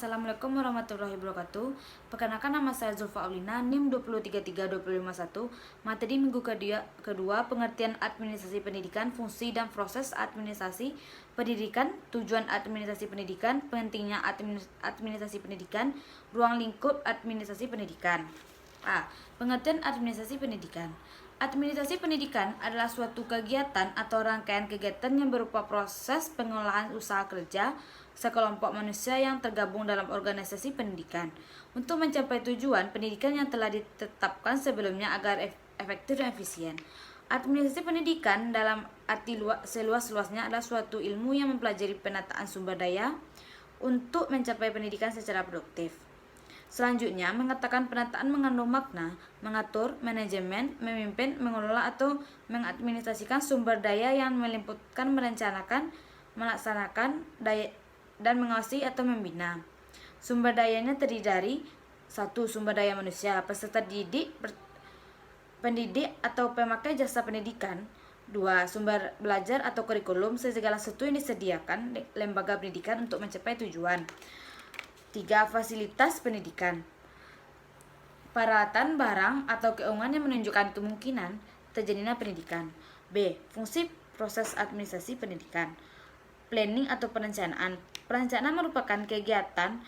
Assalamualaikum warahmatullahi wabarakatuh. Perkenalkan, nama saya Zulfa Aulina, NIM 2033251. Materi minggu kedua pengertian administrasi pendidikan, fungsi dan proses administrasi pendidikan, tujuan administrasi pendidikan, pentingnya administrasi pendidikan, ruang lingkup administrasi pendidikan. Pengertian administrasi pendidikan. Administrasi pendidikan adalah suatu kegiatan atau rangkaian kegiatan yang berupa proses pengolahan usaha kerja sekelompok manusia yang tergabung dalam organisasi pendidikan untuk mencapai tujuan pendidikan yang telah ditetapkan sebelumnya agar efektif dan efisien. Administrasi pendidikan dalam arti seluas-luasnya adalah suatu ilmu yang mempelajari penataan sumber daya untuk mencapai pendidikan secara produktif. Selanjutnya, mengatakan penataan mengandung makna mengatur, manajemen, memimpin, mengelola atau mengadministrasikan sumber daya yang meliputi merencanakan, melaksanakan, dan mengawasi atau membina. Sumber dayanya terdiri dari 1. Sumber daya manusia, peserta didik, pendidik atau pemakai jasa pendidikan. 2. Sumber belajar atau kurikulum, segala sesuatu yang disediakan lembaga pendidikan untuk mencapai tujuan. 3. Fasilitas pendidikan, peralatan, barang, atau keuangan yang menunjukkan kemungkinan terjadinya pendidikan. B. Fungsi proses administrasi pendidikan, planning atau perencanaan. Perencanaan merupakan kegiatan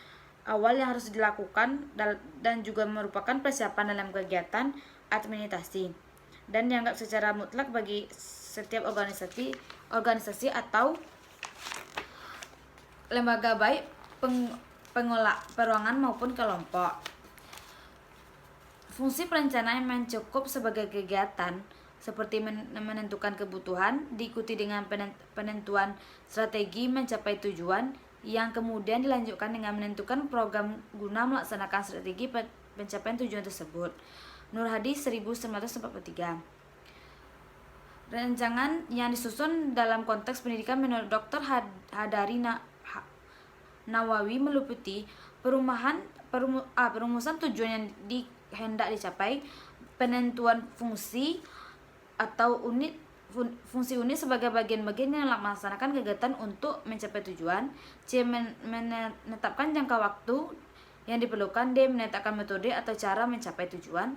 awal yang harus dilakukan dan juga merupakan persiapan dalam kegiatan administrasi dan dianggap secara mutlak bagi setiap organisasi atau lembaga, baik pengolah perorangan maupun kelompok. Fungsi perencanaan mencakup sebagai kegiatan seperti menentukan kebutuhan, diikuti dengan penentuan strategi mencapai tujuan, yang kemudian dilanjutkan dengan menentukan program guna melaksanakan strategi pencapaian tujuan tersebut. Nur Hadi 1943. Rancangan yang disusun dalam konteks pendidikan menurut Dr. Hadari Nawawi meliputi perumusan tujuan yang hendak dicapai, penentuan fungsi atau fungsi unit sebagai bagian-bagian yang melaksanakan kegiatan untuk mencapai tujuan. C. Menetapkan jangka waktu yang diperlukan. D. Menetapkan metode atau cara mencapai tujuan.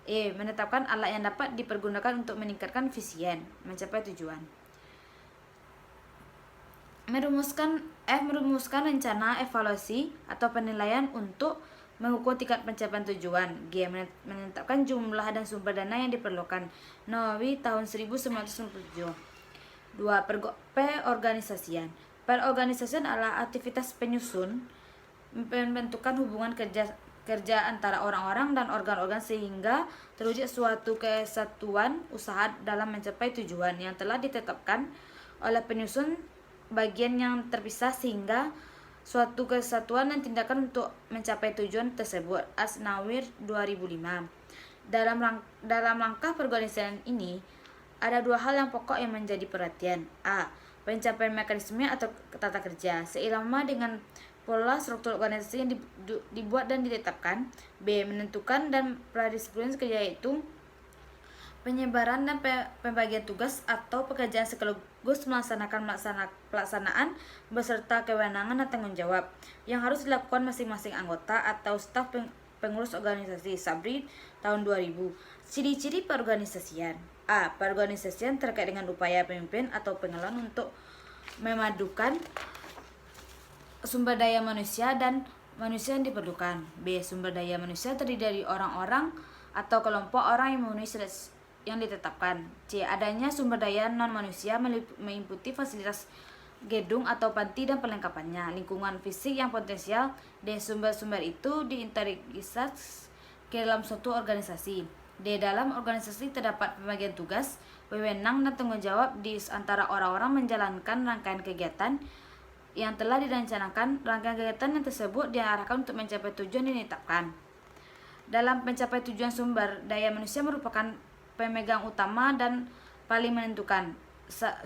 E. Menetapkan alat yang dapat dipergunakan untuk meningkatkan efisien mencapai tujuan. Merumuskan rencana evaluasi atau penilaian untuk mengukur tingkat pencapaian tujuan. G. Menetapkan jumlah dan sumber dana yang diperlukan. Nawawi tahun 1997. 2. Perorganisasian. Perorganisasian adalah aktivitas penyusun, pembentukan hubungan kerja antara orang-orang dan organ-organ sehingga terwujud suatu kesatuan usaha dalam mencapai tujuan yang telah ditetapkan oleh penyusun bagian yang terpisah sehingga suatu kesatuan dan tindakan untuk mencapai tujuan tersebut. Asnawir 2005. Dalam langkah perorganisasian ini ada dua hal yang pokok yang menjadi perhatian. A. Pencapaian mekanisme atau tata kerja seirama dengan pola struktur organisasi yang dibuat dan ditetapkan. B. Menentukan dan pradisiplin kerja, yaitu penyebaran dan pembagian tugas atau pekerjaan sekaligus melaksanakan pelaksanaan beserta kewenangan dan tanggung jawab yang harus dilakukan masing-masing anggota atau staf pengurus organisasi. Sabri tahun 2000. Ciri-ciri perorganisasian. A. Perorganisasian terkait dengan upaya pemimpin atau pengelola untuk memadukan sumber daya manusia dan manusia yang diperlukan. B. Sumber daya manusia terdiri dari orang-orang atau kelompok orang yang memenuhi yang ditetapkan. C. Adanya sumber daya non-manusia meliputi fasilitas gedung atau panti dan perlengkapannya, lingkungan fisik yang potensial. D. Sumber-sumber itu diintegrasi ke dalam suatu organisasi. D. Dalam organisasi terdapat pembagian tugas, wewenang dan tanggung jawab di antara orang-orang menjalankan rangkaian kegiatan yang telah direncanakan. Rangkaian kegiatan yang tersebut diarahkan untuk mencapai tujuan yang ditetapkan. Dalam mencapai tujuan, sumber daya manusia merupakan pemegang utama dan paling menentukan.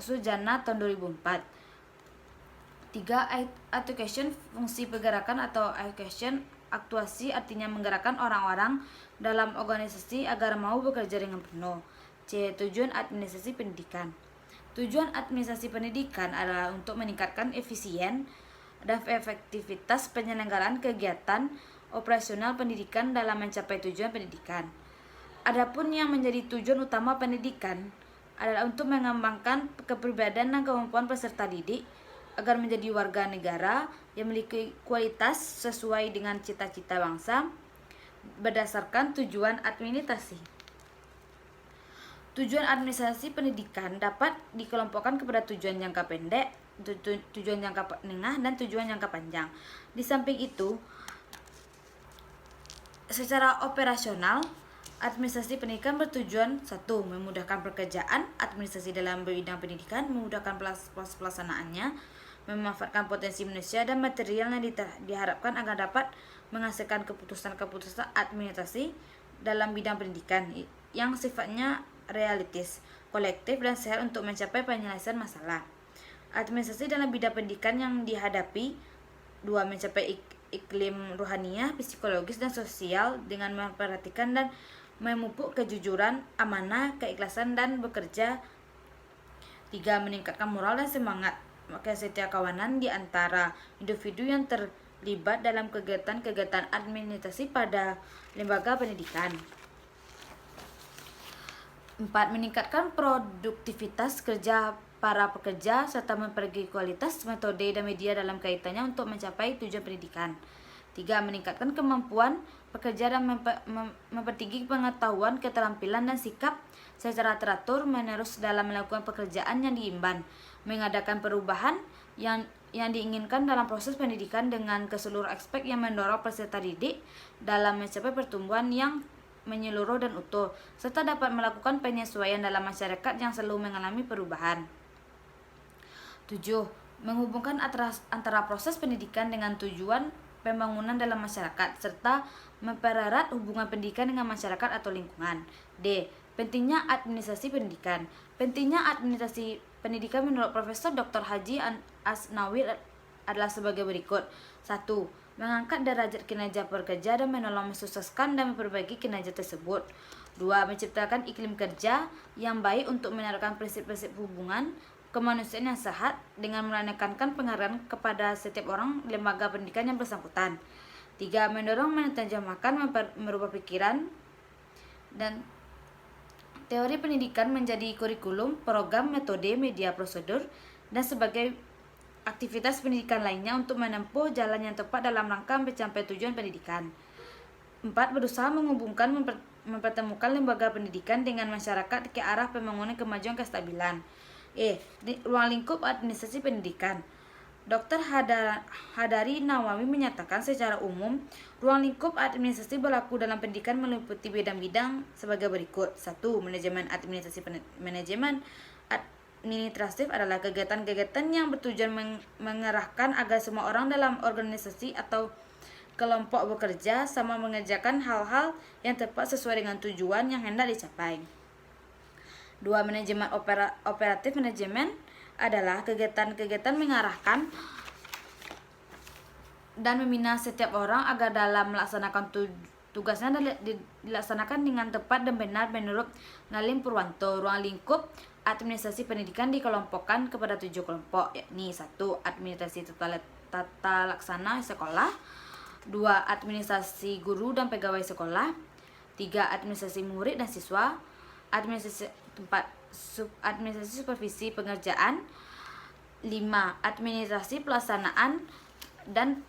Sujana tahun 2004. 3. Education, fungsi pergerakan atau education, aktuasi artinya menggerakkan orang-orang dalam organisasi agar mau bekerja dengan penuh. C. Tujuan administrasi pendidikan. Tujuan administrasi pendidikan adalah untuk meningkatkan efisien dan efektivitas penyelenggaraan kegiatan operasional pendidikan dalam mencapai tujuan pendidikan. Adapun yang menjadi tujuan utama pendidikan adalah untuk mengembangkan kepribadian dan kemampuan peserta didik agar menjadi warga negara yang memiliki kualitas sesuai dengan cita-cita bangsa berdasarkan tujuan administrasi. Tujuan administrasi pendidikan dapat dikelompokkan kepada tujuan jangka pendek, tujuan jangka menengah, dan tujuan jangka panjang. Di samping itu, secara operasional, administrasi pendidikan bertujuan 1. Memudahkan pekerjaan administrasi dalam bidang pendidikan, memudahkan pelaksanaannya, memanfaatkan potensi manusia dan material yang diharapkan agar dapat menghasilkan keputusan-keputusan administrasi dalam bidang pendidikan yang sifatnya realistis, kolektif, dan sehat untuk mencapai penyelesaian masalah. Administrasi dalam bidang pendidikan yang dihadapi 2. Mencapai iklim rohaniah, psikologis, dan sosial dengan memperhatikan dan memupuk kejujuran, amanah, keikhlasan, dan bekerja. 3. Meningkatkan moral dan semangat kesetiakawanan di antara individu yang terlibat dalam kegiatan-kegiatan administrasi pada lembaga pendidikan. 4. Meningkatkan produktivitas kerja para pekerja serta memperbaiki kualitas metode dan media dalam kaitannya untuk mencapai tujuan pendidikan. 3. Meningkatkan kemampuan pekerja dan mempertinggi pengetahuan, keterampilan, dan sikap secara teratur menerus dalam melakukan pekerjaan yang diimban, mengadakan perubahan yang diinginkan dalam proses pendidikan dengan keseluruh aspek yang mendorong peserta didik dalam mencapai pertumbuhan yang menyeluruh dan utuh, serta dapat melakukan penyesuaian dalam masyarakat yang selalu mengalami perubahan. 7. Menghubungkan antara proses pendidikan dengan tujuan pembangunan dalam masyarakat, serta mempererat hubungan pendidikan dengan masyarakat atau lingkungan. D. Pentingnya administrasi pendidikan. Pentingnya administrasi pendidikan menurut Profesor Dr. Haji Asnawi adalah sebagai berikut. 1. Mengangkat derajat kinerja pekerja dan menolong mensukseskan dan memperbaiki kinerja tersebut. 2. Menciptakan iklim kerja yang baik untuk menerapkan prinsip-prinsip hubungan kemanusiaan yang sehat dengan menekankan penghargaan kepada setiap orang lembaga pendidikan yang bersangkutan. 3. Mendorong menerjemahkan, merubah pikiran dan teori pendidikan menjadi kurikulum, program, metode, media, prosedur, dan sebagai aktivitas pendidikan lainnya untuk menempuh jalan yang tepat dalam rangka mencapai tujuan pendidikan. 4. Berusaha menghubungkan, mempertemukan lembaga pendidikan dengan masyarakat ke arah pembangunan kemajuan kestabilan. Ruang lingkup administrasi pendidikan. Dr. Hadari Nawawi menyatakan secara umum, ruang lingkup administrasi berlaku dalam pendidikan meliputi bidang-bidang sebagai berikut. 1. Manajemen administrasi. Manajemen administratif adalah kegiatan-kegiatan yang bertujuan mengerahkan agar semua orang dalam organisasi atau kelompok bekerja sama mengerjakan hal-hal yang tepat sesuai dengan tujuan yang hendak dicapai. 2. Manajemen operatif. Manajemen adalah kegiatan-kegiatan mengarahkan dan membina setiap orang agar dalam melaksanakan tugasnya dilaksanakan dengan tepat dan benar menurut Nalim Purwanto. Ruang lingkup administrasi pendidikan dikelompokkan kepada 7 kelompok, yakni 1. Administrasi tata laksana sekolah. 2. Administrasi guru dan pegawai sekolah. 3. Administrasi murid dan siswa. Administrasi 4. Administrasi supervisi pengerjaan. 5. Administrasi pelaksanaan dan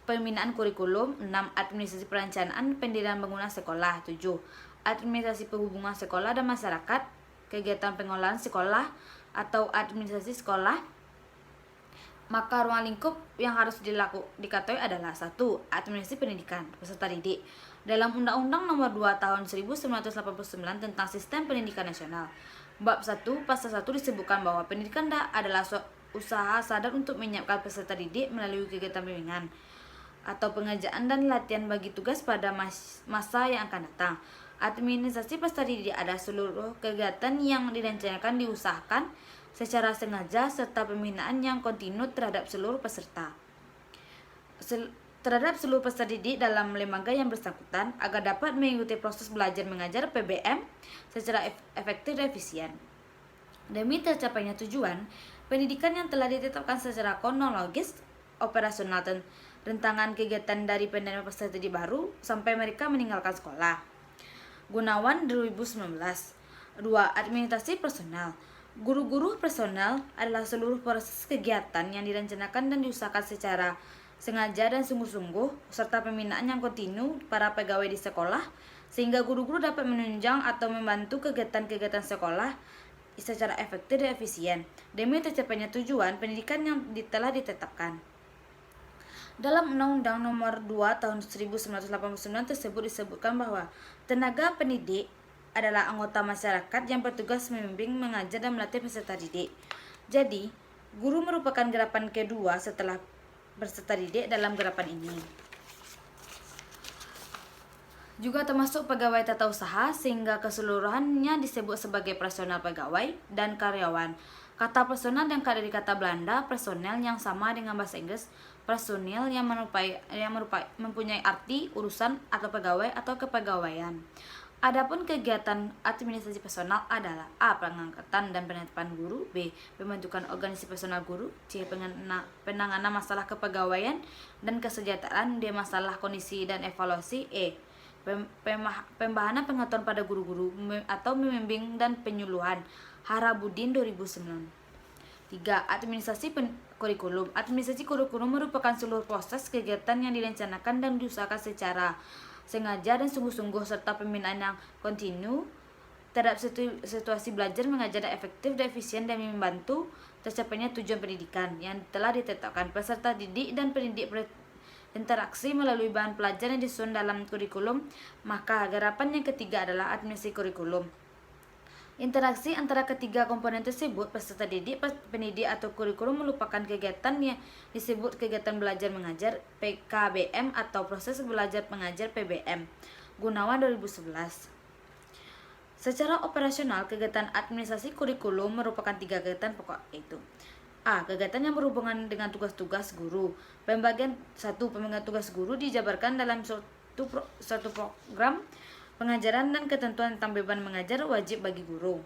pembinaan kurikulum. 6. Administrasi perencanaan pendirian bangunan sekolah. 7. Administrasi penghubungan sekolah dan masyarakat, kegiatan pengolahan sekolah atau administrasi sekolah. Maka ruang lingkup yang harus diketahui adalah 1. Administrasi pendidikan peserta didik. Dalam Undang-Undang Nomor 2 Tahun 1989 tentang Sistem Pendidikan Nasional, Bab 1 Pasal 1 disebutkan bahwa pendidikan adalah usaha sadar untuk menyiapkan peserta didik melalui kegiatan bimbingan atau pengerjaan dan latihan bagi tugas pada masa yang akan datang. Administrasi peserta didik adalah seluruh kegiatan yang direncanakan, diusahakan secara sengaja serta pembinaan yang kontinu terhadap seluruh peserta didik dalam lembaga yang bersangkutan agar dapat mengikuti proses belajar mengajar PBM secara efektif dan efisien. Demi tercapainya tujuan, pendidikan yang telah ditetapkan secara kronologis operasional dan rentangan kegiatan dari penerima peserta didik baru sampai mereka meninggalkan sekolah. Gunawan 2019. 2. Administrasi personal. Guru-guru personal adalah seluruh proses kegiatan yang direncanakan dan diusahakan secara sengaja dan sungguh-sungguh serta pembinaan yang kontinu para pegawai di sekolah sehingga guru-guru dapat menunjang atau membantu kegiatan-kegiatan sekolah secara efektif dan efisien demi tercapainya tujuan pendidikan yang telah ditetapkan. Dalam Undang-Undang Nomor 2 Tahun 1989 tersebut disebutkan bahwa tenaga pendidik adalah anggota masyarakat yang bertugas membimbing, mengajar, dan melatih peserta didik. Jadi, guru merupakan gerakan kedua setelah peserta didik dalam gerakan ini. Juga termasuk pegawai tata usaha sehingga keseluruhannya disebut sebagai personal pegawai dan karyawan. Kata personal yang dari kata Belanda personel yang sama dengan bahasa Inggris personil yang mempunyai arti urusan atau pegawai atau kepegawaian. Adapun kegiatan administrasi personal adalah A. Pengangkatan dan penetapan guru, B. Pembentukan organisasi personal guru, C. Penanganan masalah kepegawaian dan kesejahteraan, D. Masalah kondisi dan evaluasi, E. Pembahanan pengetahuan pada guru-guru atau membimbing dan penyuluhan. Harabudin 2009. 3. Administrasi kurikulum. Administrasi kurikulum merupakan seluruh proses kegiatan yang direncanakan dan diusahakan secara sengaja dan sungguh-sungguh serta pembinaan yang kontinu terhadap situasi belajar mengajar yang efektif dan efisien dan membantu tercapainya tujuan pendidikan yang telah ditetapkan. Peserta didik dan pendidik berinteraksi melalui bahan pelajaran yang disusun dalam kurikulum. Maka gerakan yang ketiga adalah administrasi kurikulum. Interaksi antara ketiga komponen tersebut, peserta didik, pendidik atau kurikulum merupakan kegiatan yang disebut kegiatan belajar mengajar PKBM atau proses belajar mengajar PBM. Gunawan 2011. Secara operasional, kegiatan administrasi kurikulum merupakan 3 kegiatan pokok yaitu A. Kegiatan yang berhubungan dengan tugas-tugas guru. Pembagian 1. Pembagian tugas guru dijabarkan dalam suatu program pengajaran dan ketentuan tentang beban mengajar wajib bagi guru.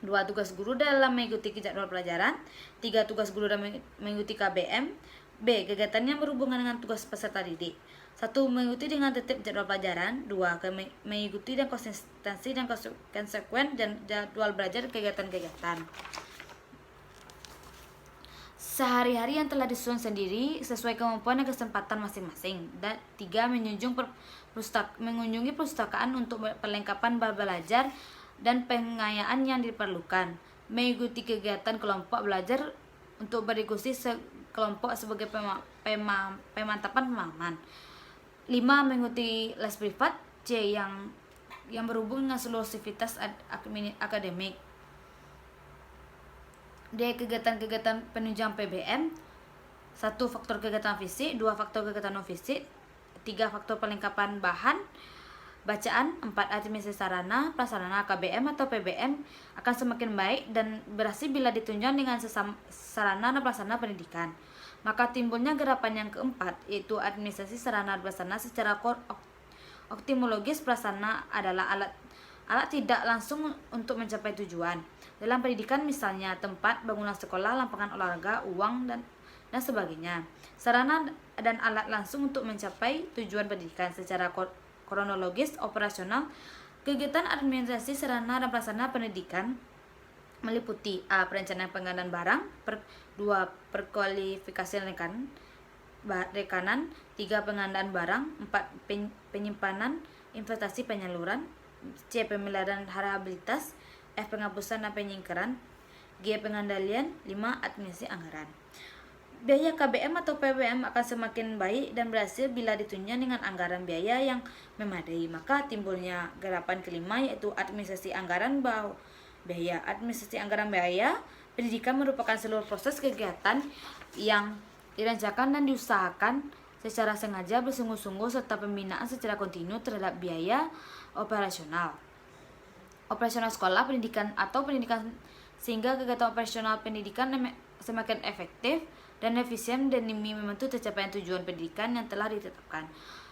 2. Tugas guru dalam mengikuti jadwal pelajaran. 3. Tugas guru dalam mengikuti KBM. B. Kegiatan yang berhubungan dengan tugas peserta didik. 1. Mengikuti dengan tertib jadwal pelajaran. 2. Mengikuti dan konsistensi dan konsekuen dan jadwal belajar kegiatan-kegiatan sehari-hari yang telah disusun sendiri sesuai kemampuan dan kesempatan masing-masing. Dan 3. Mengunjungi perpustakaan untuk perlengkapan belajar dan pengayaan yang diperlukan. Mengikuti kegiatan kelompok belajar untuk berdiskusi kelompok sebagai pemantapan pemahaman. 5. Mengikuti les privat. C. Yang berhubung dengan seluruh aktivitas akademik. D. Kegiatan-kegiatan penunjang PBM. 1. Faktor kegiatan fisik. 2. Faktor kegiatan non fisik. 3. Faktor perlengkapan bahan bacaan. 4. Administrasi sarana prasarana KBM atau PBM akan semakin baik dan berhasil bila ditunjang dengan sarana dan prasarana pendidikan. Maka timbulnya gerakan yang keempat yaitu administrasi sarana dan prasarana. Secara optimologis prasarana adalah alat tidak langsung untuk mencapai tujuan. Dalam pendidikan misalnya tempat, bangunan sekolah, lapangan olahraga, uang, dan sebagainya. Sarana dan alat langsung untuk mencapai tujuan pendidikan. Secara kronologis operasional, kegiatan administrasi sarana dan prasarana pendidikan meliputi A. Perencanaan pengadaan barang. 2. Perkualifikasian rekanan. 3. Pengadaan barang. 4. Penyimpanan, investasi, penyaluran. C. Pemeliharaan rehabilitas. F. Penghapusan dan penyingkiran. G. Pengendalian. 5. Administrasi anggaran. Biaya KBM atau PBM akan semakin baik dan berhasil bila ditunjang dengan anggaran biaya yang memadai. Maka timbulnya gerakan kelima yaitu administrasi anggaran biaya. Administrasi anggaran biaya pendidikan merupakan seluruh proses kegiatan yang dirancangkan dan diusahakan secara sengaja, bersungguh-sungguh serta pembinaan secara kontinu terhadap biaya operasional sekolah, pendidikan atau pendidikan sehingga kegiatan operasional pendidikan semakin efektif dan efisien dan demi membantu tercapaian tujuan pendidikan yang telah ditetapkan.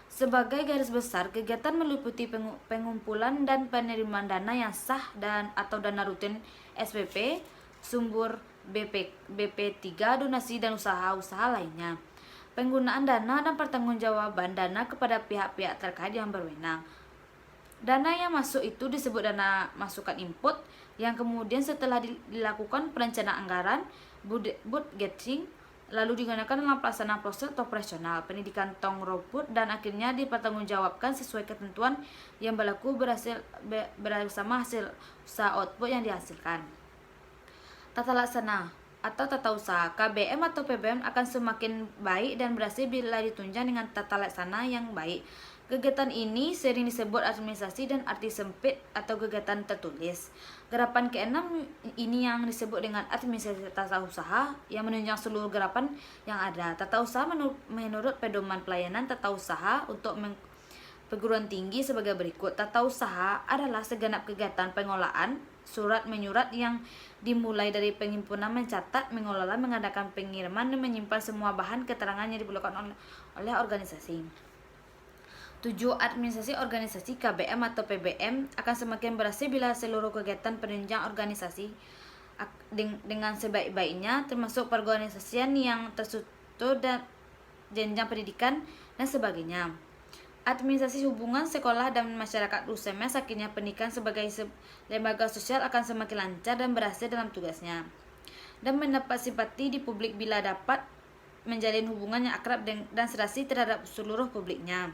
Sebagai garis besar, kegiatan meliputi pengumpulan dan penerimaan dana yang sah dan atau dana rutin SPP, sumber BP3, donasi dan usaha-usaha lainnya. penggunaan dana dan pertanggungjawaban dana kepada pihak-pihak terkait yang berwenang. Dana yang masuk itu disebut dana masukan input, yang kemudian setelah dilakukan perencanaan anggaran, budgeting, lalu digunakan dalam pelaksanaan proses operasional, pendidikan tong roput, dan akhirnya dipertanggungjawabkan sesuai ketentuan yang berlaku bersama hasil usaha output yang dihasilkan. Tata laksana atau tata usaha KBM atau PBM akan semakin baik dan berhasil bila ditunjang dengan tata laksana yang baik. Kegiatan ini sering disebut administrasi dan arti sempit atau kegiatan tertulis. Gerapan ke-6 ini yang disebut dengan administrasi tata usaha yang menunjang seluruh gerapan yang ada. Tata usaha menurut pedoman pelayanan tata usaha untuk perguruan tinggi sebagai berikut. Tata usaha adalah segenap kegiatan pengolahan surat menyurat yang dimulai dari penghimpunan, mencatat, mengelola, mengadakan pengiriman, dan menyimpan semua bahan keterangan yang diperlukan oleh organisasi. 7. Administrasi organisasi KBM atau PBM akan semakin berhasil bila seluruh kegiatan penunjang organisasi dengan sebaik-baiknya, termasuk perorganisasian yang terstruktur dan jenjang pendidikan dan sebagainya. Administrasi hubungan sekolah dan masyarakat USMS akhirnya pendidikan sebagai lembaga sosial akan semakin lancar dan berhasil dalam tugasnya, dan mendapat simpati di publik bila dapat menjalin hubungan yang akrab dan serasi terhadap seluruh publiknya.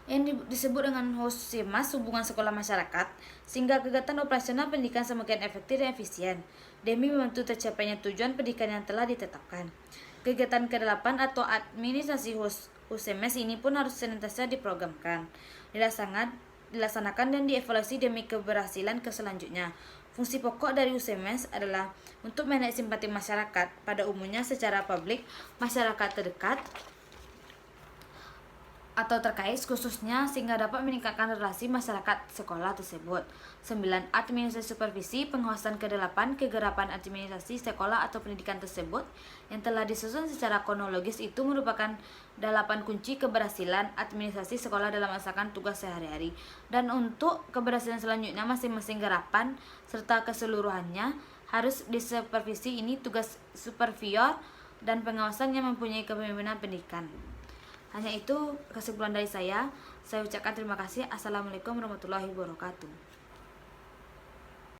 Yang disebut dengan HOSIMAS, hubungan sekolah masyarakat, sehingga kegiatan operasional pendidikan semakin efektif dan efisien demi membantu tercapainya tujuan pendidikan yang telah ditetapkan. Kegiatan ke-8 atau administrasi USMS ini pun harus senantiasa diprogramkan, dilaksanakan dan dievaluasi demi keberhasilan selanjutnya. Fungsi pokok dari USMS adalah untuk menaik simpati masyarakat pada umumnya secara publik, masyarakat terdekat atau terkait khususnya, sehingga dapat meningkatkan relasi masyarakat sekolah tersebut. 9. Administrasi supervisi pengawasan ke-8 kegerapan administrasi sekolah atau pendidikan tersebut yang telah disusun secara kronologis itu merupakan 8 kunci keberhasilan administrasi sekolah dalam melaksanakan tugas sehari-hari. Dan untuk keberhasilan selanjutnya masing-masing gerapan serta keseluruhannya harus disupervisi. Ini tugas supervisor dan pengawasan yang mempunyai kepemimpinan pendidikan. Hanya itu kesimpulan dari saya. Saya ucapkan terima kasih. Assalamualaikum warahmatullahi wabarakatuh.